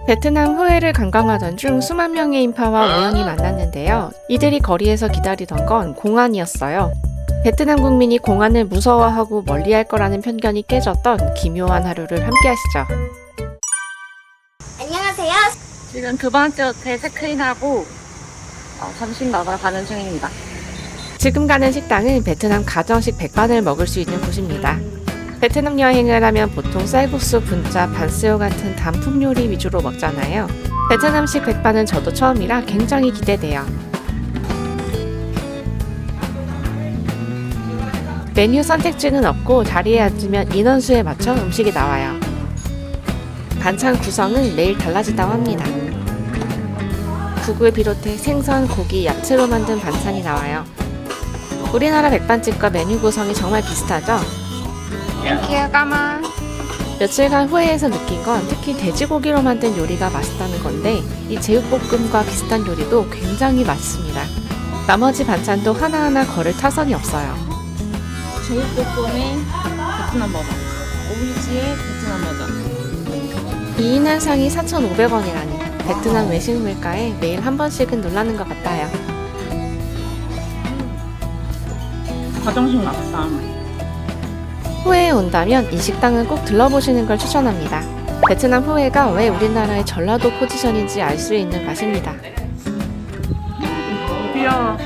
베트남 후에를 관광하던 중 수만 명의 인파와 우연히 만났는데요. 이들이 거리에서 기다리던 건 공안이었어요. 베트남 국민이 공안을 무서워하고 멀리할 거라는 편견이 깨졌던 기묘한 하루를 함께 하시죠. 안녕하세요. 지금 두 번째 호텔 체크인하고 점심 먹으러 가는 중입니다. 지금 가는 식당은 베트남 가정식 백반을 먹을 수 있는 곳입니다. 베트남 여행을 하면 보통 쌀국수, 분짜, 반스요 같은 단품 요리 위주로 먹잖아요. 베트남식 백반은 저도 처음이라 굉장히 기대돼요. 메뉴 선택지는 없고 자리에 앉으면 인원수에 맞춰 음식이 나와요. 반찬 구성은 매일 달라진다고 합니다. 국을 비롯해 생선, 고기, 야채로 만든 반찬이 나와요. 우리나라 백반집과 메뉴 구성이 정말 비슷하죠? 땡큐 까만. 며칠간 후회해서 느낀 건 특히 돼지고기로 만든 요리가 맛있다는 건데 이 제육볶음과 비슷한 요리도 굉장히 맛있습니다. 나머지 반찬도 하나하나 거를 타선이 없어요. 제육볶음에 베트남 버전, 오리지에 베트남 버전. 2인 한상이 4,500원이라니 베트남 외식 물가에 매일 한 번씩은 놀라는 것 같아요. 가정식 맛있다. 후에에 온다면 이 식당은 꼭 들러보시는 걸 추천합니다. 베트남 후에가 왜 우리나라의 전라도 포지션인지 알 수 있는 맛입니다. 귀여워.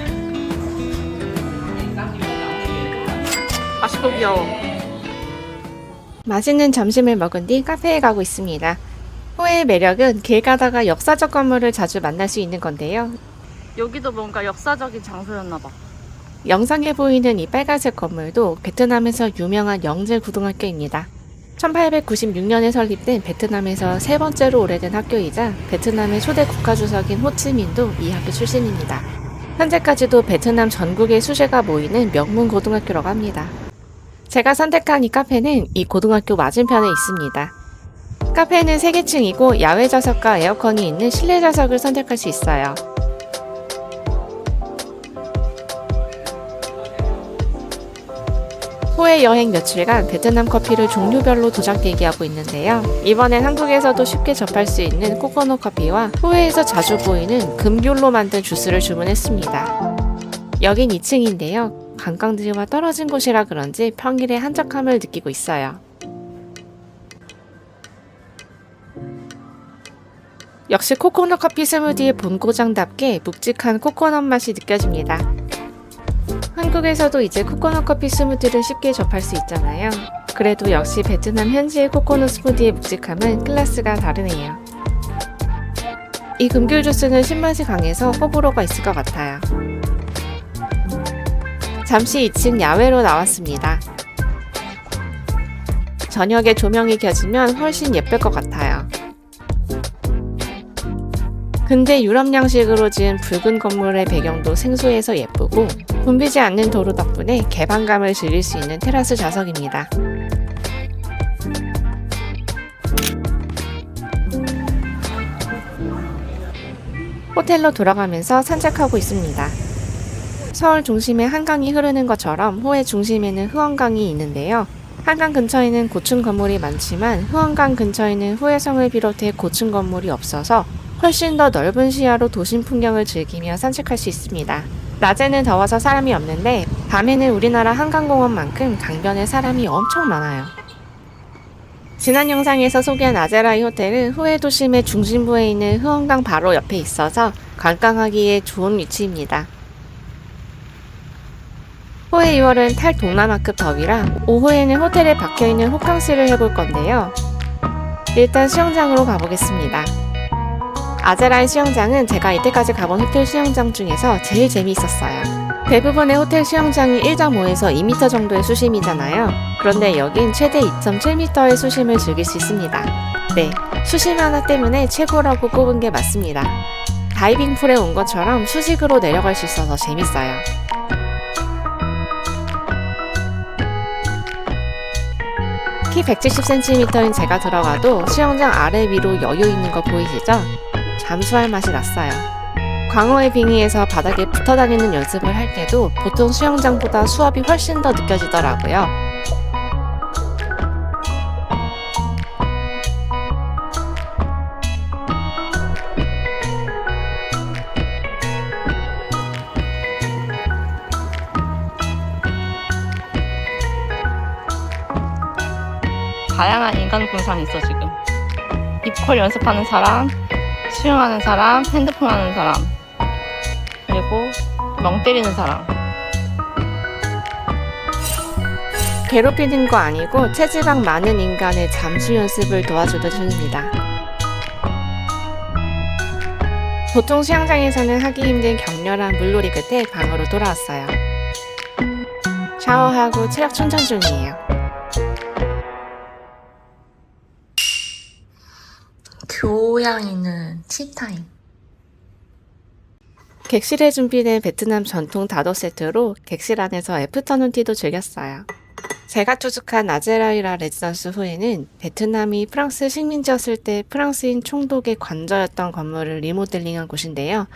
맛있고 귀여워. 맛있는 점심을 먹은 뒤 카페에 가고 있습니다. 후에의 매력은 길 가다가 역사적 건물을 자주 만날 수 있는 건데요. 여기도 뭔가 역사적인 장소였나봐. 영상에 보이는 이 빨간색 건물도 베트남에서 유명한 영재 고등학교입니다. 1896년에 설립된 베트남에서 세 번째로 오래된 학교이자 베트남의 초대 국가주석인 호치민도 이 학교 출신입니다. 현재까지도 베트남 전국의 수재가 모이는 명문 고등학교라고 합니다. 제가 선택한 이 카페는 이 고등학교 맞은편에 있습니다. 카페는 3개층이고 야외 좌석과 에어컨이 있는 실내 좌석을 선택할 수 있어요. 후에 여행 며칠간 베트남 커피를 종류별로 도장 대기하고 있는데요. 이번엔 한국에서도 쉽게 접할 수 있는 코코넛 커피와 후에에서 자주 보이는 금귤로 만든 주스를 주문했습니다. 여긴 2층인데요. 관광지와 떨어진 곳이라 그런지 평일에 한적함을 느끼고 있어요. 역시 코코넛 커피 스무디의 본고장답게 묵직한 코코넛 맛이 느껴집니다. 한국에서도 이제 코코넛 커피 스무디를 쉽게 접할 수 있잖아요. 그래도 역시 베트남 현지의 코코넛 스무디의 묵직함은 클래스가 다르네요. 이 금귤 주스는 신맛이 강해서 호불호가 있을 것 같아요. 잠시 2층 야외로 나왔습니다. 저녁에 조명이 켜지면 훨씬 예쁠 것 같아요. 근대 유럽 양식으로 지은 붉은 건물의 배경도 생소해서 예쁘고 붐비지 않는 도로 덕분에 개방감을 즐길 수 있는 테라스 좌석입니다. 호텔로 돌아가면서 산책하고 있습니다. 서울 중심에 한강이 흐르는 것처럼 호의 중심에는 흐엉강이 있는데요. 한강 근처에는 고층 건물이 많지만 흐엉강 근처에는 후해성을 비롯해 고층 건물이 없어서 훨씬 더 넓은 시야로 도심 풍경을 즐기며 산책할 수 있습니다. 낮에는 더워서 사람이 없는데 밤에는 우리나라 한강공원만큼 강변에 사람이 엄청 많아요. 지난 영상에서 소개한 아제라이 호텔은 후해 도심의 중심부에 있는 흐엉강 바로 옆에 있어서 관광하기에 좋은 위치입니다. 후해 2월은 탈동남아급 더위라 오후에는 호텔에 박혀있는 호캉스를 해볼 건데요. 일단 수영장으로 가보겠습니다. 아제라이 수영장은 제가 이때까지 가본 호텔 수영장 중에서 제일 재미있었어요. 대부분의 호텔 수영장이 1.5에서 2m 정도의 수심이잖아요. 그런데 여긴 최대 2.7m의 수심을 즐길 수 있습니다. 네, 수심 하나 때문에 최고라고 꼽은 게 맞습니다. 다이빙 풀에 온 것처럼 수직으로 내려갈 수 있어서 재밌어요. 키 170cm인 제가 들어가도 수영장 아래 위로 여유 있는 거 보이시죠? 잠수할 맛이 났어요. 광어의 빙의에서 바닥에 붙어 다니는 연습을 할 때도 보통 수영장보다 수압이 훨씬 더 느껴지더라고요. 다양한 인간 군상이 있어 지금. 입콜 연습하는 사람, 수영하는 사람, 핸드폰 하는 사람, 그리고 멍 때리는 사람. 괴롭히는 거 아니고 체지방 많은 인간의 잠수 연습을 도와주던 중입니다. 보통 수영장에서는 하기 힘든 격렬한 물놀이 끝에 방으로 돌아왔어요. 샤워하고 체력 충전 중이에요. 교양 있는 티타임. 객실에 준비된 베트남 전통 다도 세트로 객실 안에서 애프터눈 티도 즐겼어요. 제가 투숙한 나제라이라 레지던스 후에는 베트남이 프랑스 식민지였을 때 프랑스인 총독의 관저였던 건물을 리모델링한 곳인데요.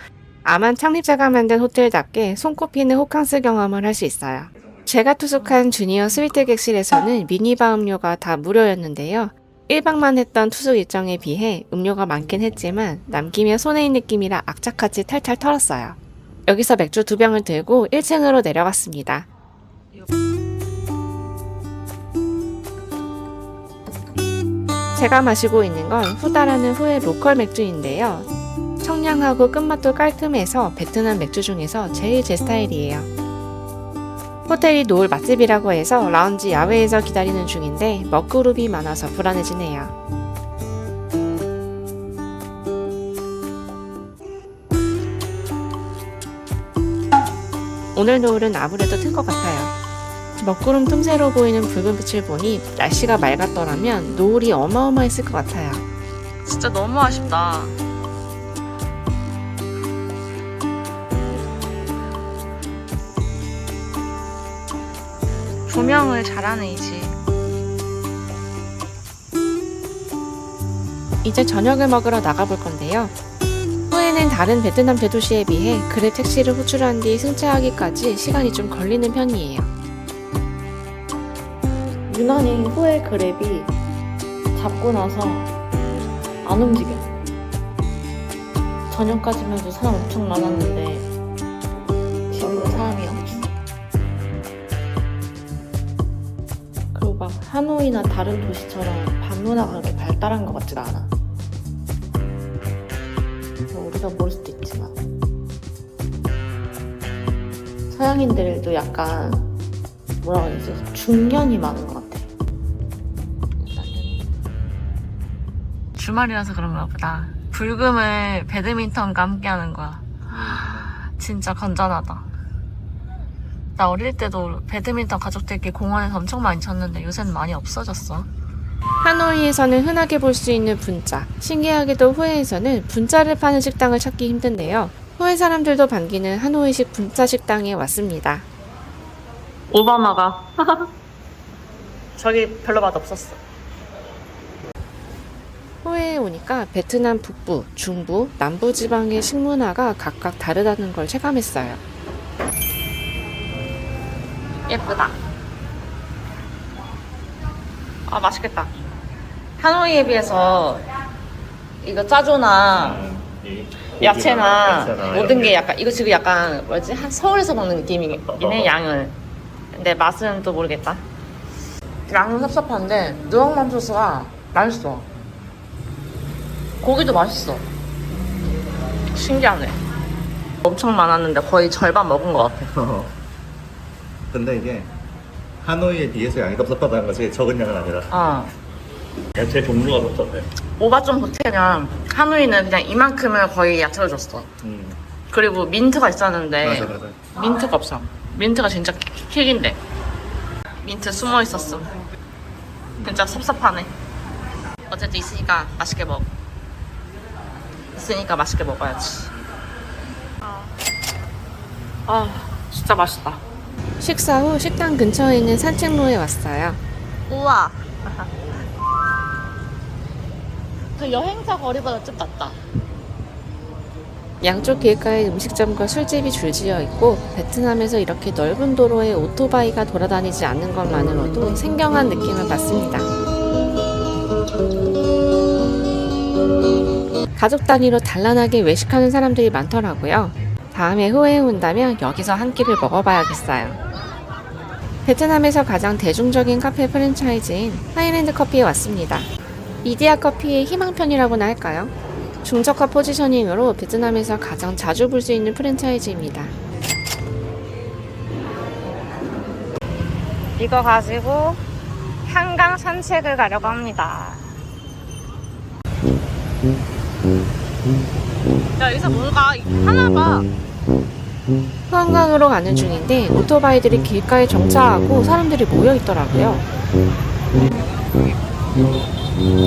아만 창립자가 만든 호텔답게 손꼽히는 호캉스 경험을 할 수 있어요. 제가 투숙한 주니어 스위트 객실에서는 미니바 음료가 다 무료였는데요. 1박만 했던 투숙 일정에 비해 음료가 많긴 했지만 남기면 손해인 느낌이라 악착같이 탈탈 털었어요. 여기서 맥주 2병을 들고 1층으로 내려갔습니다. 제가 마시고 있는 건 후다라는 후의 로컬 맥주인데요. 청량하고 끝맛도 깔끔해서 베트남 맥주 중에서 제일 제 스타일이에요. 호텔이 노을 맛집이라고 해서 라운지 야외에서 기다리는 중인데 먹그룹이 많아서 불안해지네요. 오늘 노을은 아무래도 튼 것 같아요. 먹구름 틈새로 보이는 붉은 빛을 보니 날씨가 맑았더라면 노을이 어마어마했을 것 같아요. 진짜 너무 아쉽다. 조명을 잘하네 이지. 이제 저녁을 먹으러 나가볼 건데요. 후에는 다른 베트남 대도시에 비해 그랩 택시를 호출한 뒤 승차하기까지 시간이 좀 걸리는 편이에요. 유난히 후에 그랩이 잡고 나서 안 움직여. 저녁까지만 해도 사람 엄청 많았는데 지금은 사람이 없어. 그리고 막 하노이나 다른 도시처럼 밤 문화가 그렇게 발달한 것 같지가 않아. 우리가 모를 수도 있지만 서양인들도 약간 뭐라고 해야 되지? 중년이 많은 것 같아. 주말이라서 그런가 보다. 불금을 배드민턴과 함께 하는 거야. 진짜 건전하다. 나 어릴 때도 배드민턴 가족들끼리 공원에서 엄청 많이 쳤는데 요새는 많이 없어졌어. 하노이에서는 흔하게 볼 수 있는 분짜, 신기하게도 후에에서는 분짜를 파는 식당을 찾기 힘든데요. 후에 사람들도 반기는 하노이식 분짜 식당에 왔습니다. 오바마가 저기 별로 맛 없었어. 후에에 오니까 베트남 북부, 중부, 남부 지방의 식문화가 각각 다르다는 걸 체감했어요. 예쁘다. 아 맛있겠다. 하노이에 비해서 이거 짜조나 야채나 모든 게 약간 이거 지금 약간 뭐지? 한 서울에서 먹는 느낌이네 양은. 근데 맛은 또 모르겠다. 양은 섭섭한데 누엉맘 소스가 맛있어. 고기도 맛있어. 신기하네. 엄청 많았는데 거의 절반 먹은 것 같아. 근데 이게 하노이에 비해서 양이 섭섭하다는 것이 적은 양은 아니라 어. 야채 종류가 섭섭해. 오바 좀 보태면 하노이는 그냥 이만큼을 거의 야채로 줬어. 그리고 민트가 있었는데 맞아. 민트가 없어. 민트가 진짜 킥인데 민트 숨어 있었어. 진짜 섭섭하네. 어쨌든 있으니까 맛있게 먹어. 있으니까 맛있게 먹어야지. 아 진짜 맛있다. 식사 후 식당 근처에 있는 산책로에 왔어요. 우와. 그 여행사 거리보다 좀 낫다. 양쪽 길가에 음식점과 술집이 줄지어 있고 베트남에서 이렇게 넓은 도로에 오토바이가 돌아다니지 않는 것만으로도 생경한 느낌을 받습니다. 가족 단위로 단란하게 외식하는 사람들이 많더라고요. 다음에 후회에 온다면 여기서 한 끼를 먹어봐야겠어요. 베트남에서 가장 대중적인 카페 프랜차이즈인 하이랜드 커피에 왔습니다. 이디야 커피의 희망편이라고나 할까요? 중저가 포지셔닝으로 베트남에서 가장 자주 볼 수 있는 프랜차이즈입니다. 이거 가지고 한강 산책을 가려고 합니다. 야, 여기서 뭔가 하나 봐. 후안강으로 가는 중인데 오토바이들이 길가에 정차하고 사람들이 모여 있더라고요.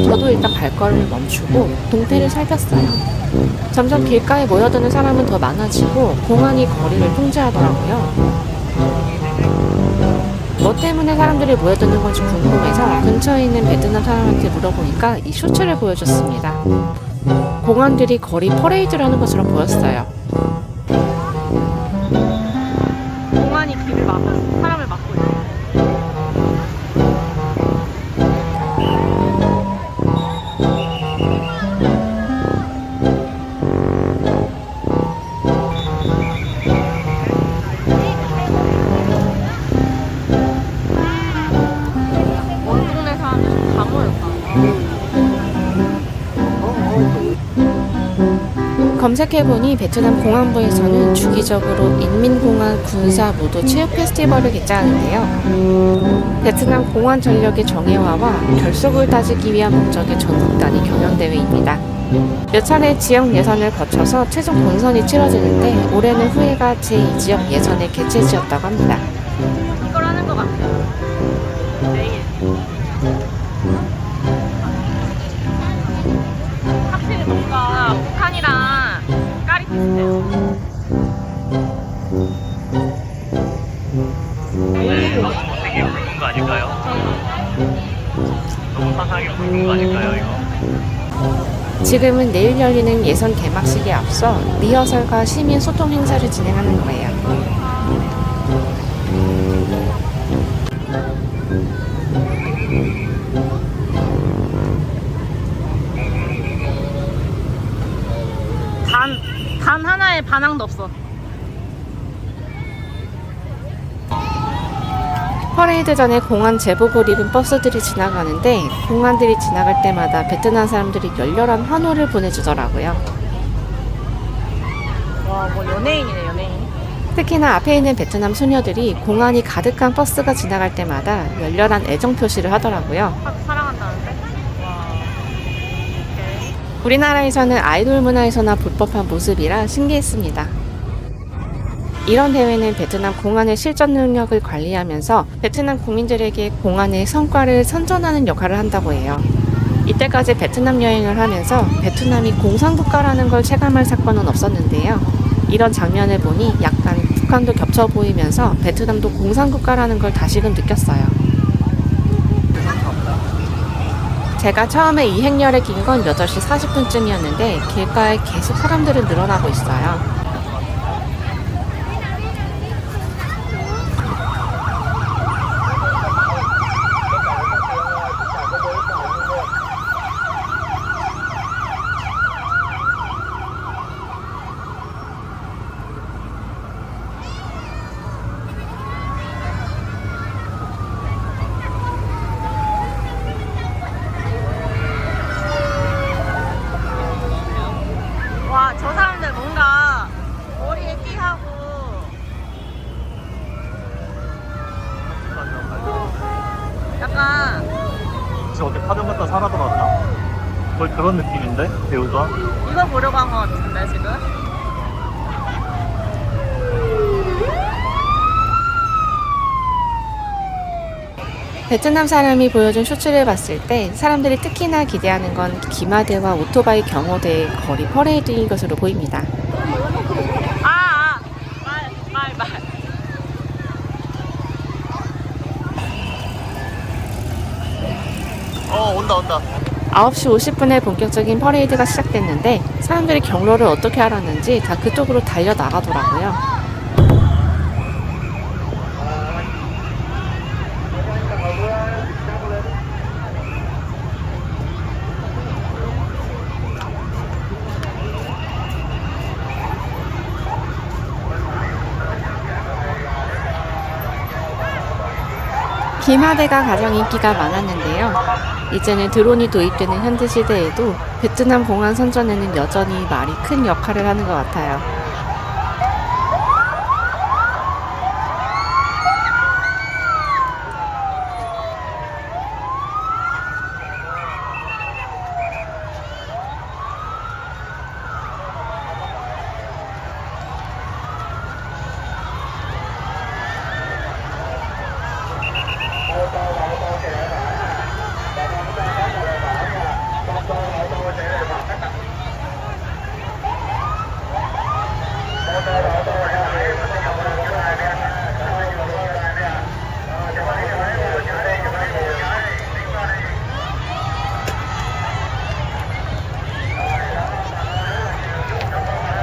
저도 일단 발걸음을 멈추고 동태를 살폈어요. 점점 길가에 모여드는 사람은 더 많아지고 공안이 거리를 통제하더라고요. 뭐 때문에 사람들이 모여드는 건지 궁금해서 근처에 있는 베트남 사람한테 물어보니까 이 쇼츠를 보여줬습니다. 공안들이 거리 퍼레이드를 하는 것처럼 보였어요. 공안이 길을 막고 사람을 막고 있어. 온 동네 사람들 다 모였다. 검색해보니 베트남 공안부에서는 주기적으로 인민공안 군사 무도 체육 페스티벌을 개최하는데요. 베트남 공안 전력의 정예화와 결속을 따지기 위한 목적의 전국 단위 경연대회입니다. 몇 차례 지역 예선을 거쳐서 최종 본선이 치러지는데 올해는 후회가 제2지역 예선의 개최지였다고 합니다. 이걸 하는 것 같아요. 내일. 확실히 뭔가 북한이랑 깔이 비슷해요. 되게 굵은 거 아닐까요? 너무 화사하게 굵은 거 아닐까요, 이거? 지금은 내일 열리는 예선 개막식에 앞서 리허설과 시민 소통 행사를 진행하는 거예요. 단 하나의 반항도 없어. 퍼레이드 전에 공안 제복을 입은 버스들이 지나가는데 공안들이 지나갈 때마다 베트남 사람들이 열렬한 환호를 보내주더라고요. 와, 뭐 연예인이네, 연예인. 특히나 앞에 있는 베트남 소녀들이 공안이 가득한 버스가 지나갈 때마다 열렬한 애정 표시를 하더라고요. 사랑한다는데? 와. 오케이. 우리나라에서는 아이돌 문화에서나 볼 법한 모습이라 신기했습니다. 이런 대회는 베트남 공안의 실전 능력을 관리하면서 베트남 국민들에게 공안의 성과를 선전하는 역할을 한다고 해요. 이때까지 베트남 여행을 하면서 베트남이 공산국가라는 걸 체감할 사건은 없었는데요. 이런 장면을 보니 약간 북한도 겹쳐 보이면서 베트남도 공산국가라는 걸 다시금 느꼈어요. 제가 처음에 이 행렬에 낀 건 8시 40분쯤이었는데 길가에 계속 사람들은 늘어나고 있어요. 와, 저 사람들 뭔가 머리에 띠하고 약간 지금 어떻게 파전 갔다 살아 돌아왔다. 거의 그런 느낌인데 배우가. 이거 보려고 한 것 같은데 지금? 베트남 사람이 보여준 쇼츠를 봤을 때 사람들이 특히나 기대하는 건 기마대와 오토바이 경호대의 거리 퍼레이드인 것으로 보입니다. 말. 온다. 9시 50분에 본격적인 퍼레이드가 시작됐는데 사람들이 경로를 어떻게 알았는지 다 그쪽으로 달려나가더라고요. 기마대가 가장 인기가 많았는데요. 이제는 드론이 도입되는 현대 시대에도 베트남 공안 선전에는 여전히 말이 큰 역할을 하는 것 같아요.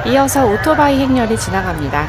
이어서 오토바이 행렬이 지나갑니다.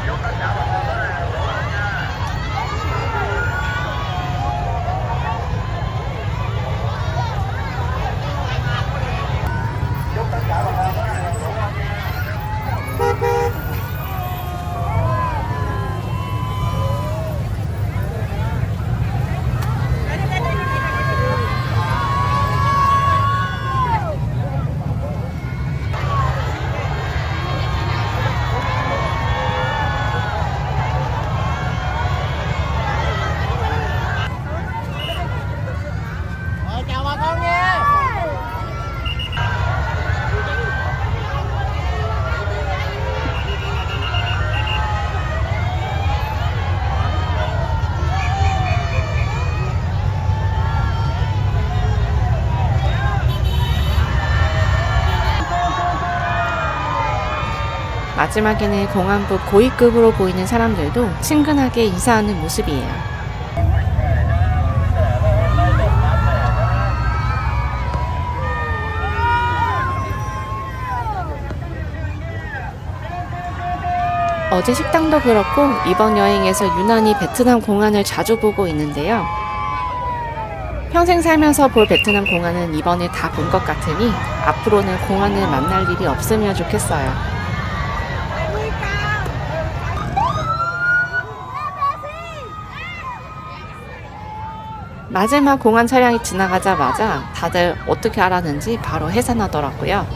마지막에는 공안부 고위급으로 보이는 사람들도 친근하게 인사하는 모습이에요. 어제 식당도 그렇고 이번 여행에서 유난히 베트남 공안을 자주 보고 있는데요. 평생 살면서 볼 베트남 공안은 이번에 다 본 것 같으니 앞으로는 공안을 만날 일이 없으면 좋겠어요. 마지막 공안 차량이 지나가자마자 다들 어떻게 알았는지 바로 해산하더라고요.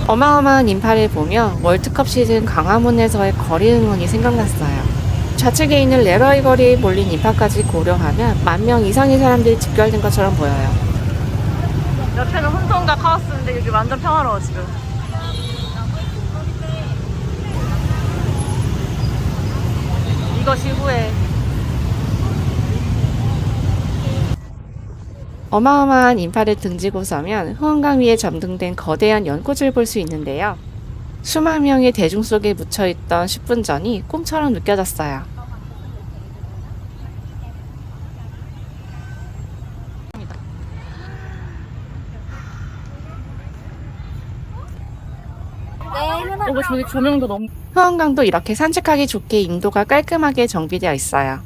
어마어마한 인파를 보며 월드컵 시즌 광화문에서의 거리 응원이 생각났어요. 좌측에 있는 레러이 거리에 몰린 인파까지 고려하면 10,000명 이상의 사람들이 집결된 것처럼 보여요. 옆에는 혼돈과 카오스인데 여기 완전 평화로워 지금. 이것이 후회. 어마어마한 인파를 등지고 서면 후원강 위에 점등된 거대한 연꽃을 볼 수 있는데요. 수만 명의 대중 속에 묻혀있던 10분 전이 꿈처럼 느껴졌어요. 저기 조명도 너무. 후원강도 이렇게 산책하기 좋게 인도가 깔끔하게 정비되어 있어요.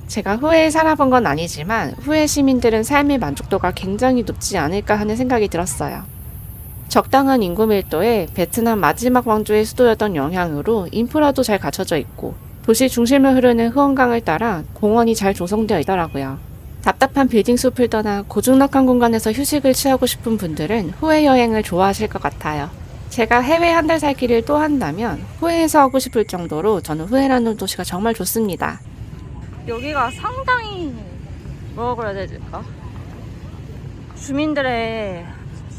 제가 후에에 살아본 건 아니지만 후에 시민들은 삶의 만족도가 굉장히 높지 않을까 하는 생각이 들었어요. 적당한 인구 밀도에 베트남 마지막 왕조의 수도였던 영향으로 인프라도 잘 갖춰져 있고 도시 중심을 흐르는 후원강을 따라 공원이 잘 조성되어 있더라고요. 답답한 빌딩 숲을 떠나 고즈넉한 공간에서 휴식을 취하고 싶은 분들은 후에 여행을 좋아하실 것 같아요. 제가 해외 한 달 살기를 또 한다면 후에에서 하고 싶을 정도로 저는 후에라는 도시가 정말 좋습니다. 여기가 상당히 뭐라고 그래야 될까? 주민들의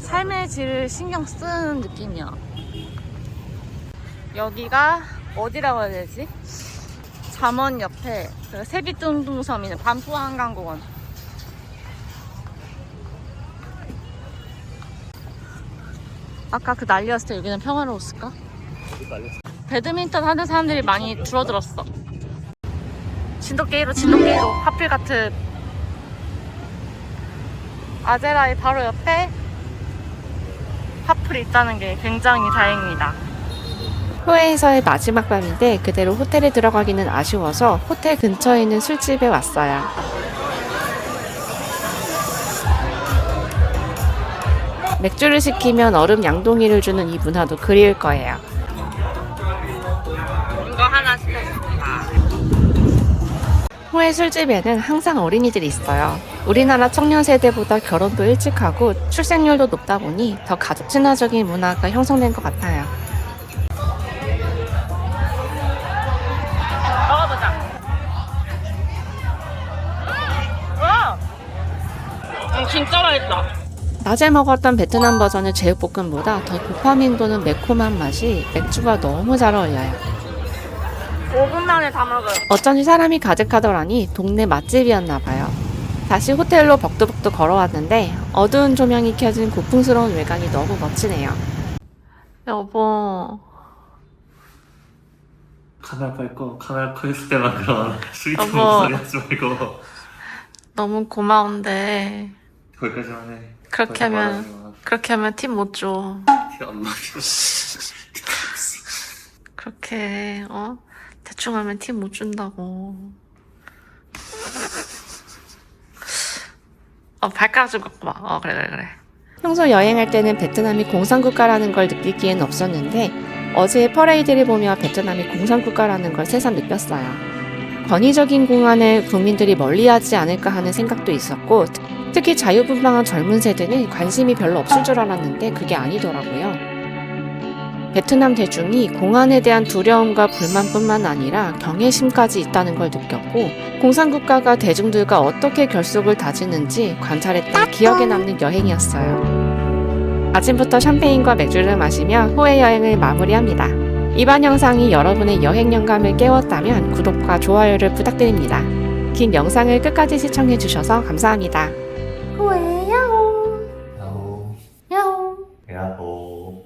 삶의 질을 신경 쓰는 느낌이야. 여기가 어디라고 해야 되지? 잠원 옆에 그 세빛둥둥섬 있는 반포한강공원. 아까 그 난리였을 때 여기는 평화로웠을까? 배드민턴 하는 사람들이 많이 줄어들었어. 진돗개로 하필 같은 아제라의 바로 옆에 하플이 있다는 게 굉장히 다행입니다. 후에에서의 마지막 밤인데 그대로 호텔에 들어가기는 아쉬워서 호텔 근처에 있는 술집에 왔어요. 맥주를 시키면 얼음 양동이를 주는 이 문화도 그리울 거예요. 이거 하나 시켰습니다. 호의 술집에는 항상 어린이들이 있어요. 우리나라 청년 세대보다 결혼도 일찍 하고 출생률도 높다 보니 더 가족 친화적인 문화가 형성된 것 같아요. 먹어보자. 진짜 맛있다. 낮에 먹었던 베트남 버전의 제육볶음보다 더 도파민 도는 매콤한 맛이 맥주와 너무 잘 어울려요. 5분 만에 다 먹어요. 어쩐지 사람이 가득하더라니 동네 맛집이었나 봐요. 다시 호텔로 벅두벅두 걸어왔는데 어두운 조명이 켜진 고풍스러운 외관이 너무 멋지네요. 여보. 카메라 빨리 꺼. 카메라 꺼 있을 때만 그런 스위트 여보. 목소리 하지 말고 너무 고마운데 거기까지만 해. 그렇게 더 하면 말하지 마. 그렇게 하면 팁 못 줘. 티 안 나. 그렇게 대충 하면 팁 못 준다고. 발가락 좀 깎고 봐. 그래. 평소 여행할 때는 베트남이 공산국가라는 걸 느끼기엔 없었는데 어제 퍼레이드를 보며 베트남이 공산국가라는 걸 새삼 느꼈어요. 권위적인 공안을 국민들이 멀리하지 않을까 하는 생각도 있었고 특히 자유분방한 젊은 세대는 관심이 별로 없을 줄 알았는데 그게 아니더라고요. 베트남 대중이 공안에 대한 두려움과 불만뿐만 아니라 경외심까지 있다는 걸 느꼈고 공산국가가 대중들과 어떻게 결속을 다지는지 관찰했던 기억에 남는 여행이었어요. 아침부터 샴페인과 맥주를 마시며 후회 여행을 마무리합니다. 이번 영상이 여러분의 여행 영감을 깨웠다면 구독과 좋아요를 부탁드립니다. 긴 영상을 끝까지 시청해주셔서 감사합니다. 후회 야호 야호. 야호 야호.